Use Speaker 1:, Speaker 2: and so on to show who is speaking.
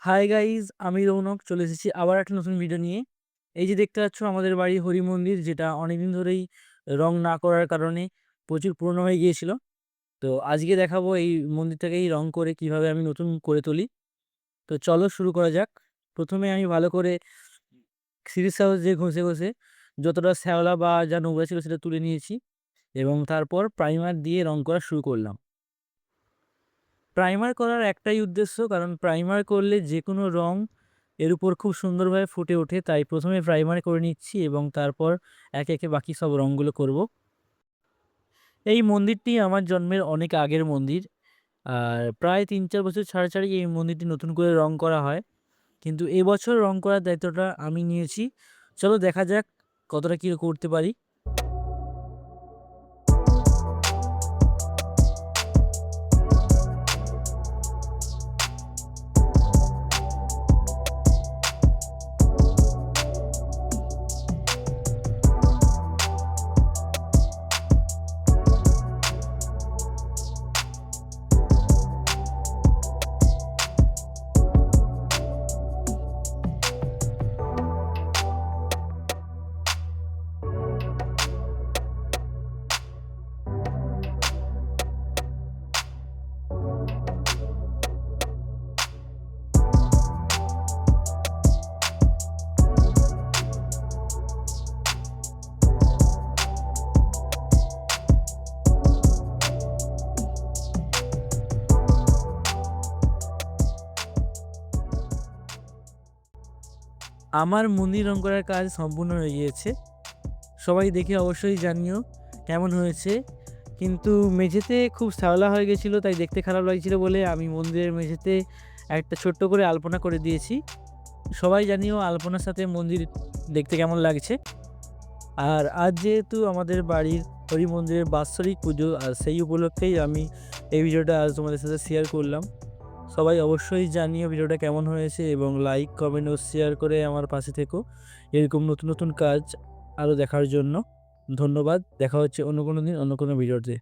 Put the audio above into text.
Speaker 1: Hi guys, আমি রৌনক চলে এসেছি আবার একটা নতুন ভিডিও নিয়ে। এই যে দেখতে পাচ্ছ আমাদের বাড়ির হরি মন্দির, যেটা অনেকদিন ধরেই রং না করার কারণে প্রচুর পুরনো হয়ে গিয়েছিল। তো আজকে দেখাবো এই মন্দিরটাকেই রং করে কিভাবে আমি নতুন করে তুলি। তো চলো শুরু করা যাক। প্রথমে আমি ভালো করে সিরিজ সাহায্যে ঘষে ঘষে যতটা শ্যাওলা বা যা নোংরা ছিল সেটা তুলে নিয়েছি, এবং তারপর প্রাইমার দিয়ে রং করা শুরু করলাম। প্রাইমার করার একটাই উদ্দেশ্য, কারণ প্রাইমার করলে যে কোনো রং এর উপর খুব সুন্দরভাবে ফুটে ওঠে। তাই প্রথমে প্রাইমার করে নিচ্ছি এবং তারপর একে একে বাকি সব রঙগুলো করব। এই মন্দিরটি আমার জন্মের অনেক আগের মন্দির, আর প্রায় ৩-৪ বছর ছাড়া ছাড়াই এই মন্দিরটি নতুন করে রং করা হয়। কিন্তু এবছর রং করার দায়িত্বটা আমি নিয়েছি। চলো দেখা যাক কতটা কী করতে পারি। আমার মন্দির রং করার কাজ সম্পূর্ণ হয়ে গিয়েছে। সবাই দেখে অবশ্যই জানিও কেমন হয়েছে। কিন্তু মেঝেতে খুব শ্যাওলা হয়ে গেছিলো, তাই দেখতে খারাপ লাগছিল বলে আমি মন্দিরের মেঝেতে একটা ছোট্ট করে আলপনা করে দিয়েছি। সবাই জানিও আলপনার সাথে মন্দির দেখতে কেমন লাগছে। আর আজ যেহেতু আমাদের বাড়ির হরি মন্দিরের বাৎসরিক পুজো, আর সেই উপলক্ষেই আমি এই ভিডিওটা আজ তোমাদের সাথে শেয়ার করলাম। সবাই অবশ্যই জানিও ভিডিওটা কেমন হয়েছে, এবং লাইক, কমেন্ট ও শেয়ার করে আমার পাশে থেকো এরকম নতুন নতুন কাজ আরও দেখার জন্য। ধন্যবাদ। দেখা হচ্ছে অন্য কোনো দিন অন্য কোনো ভিডিওতে।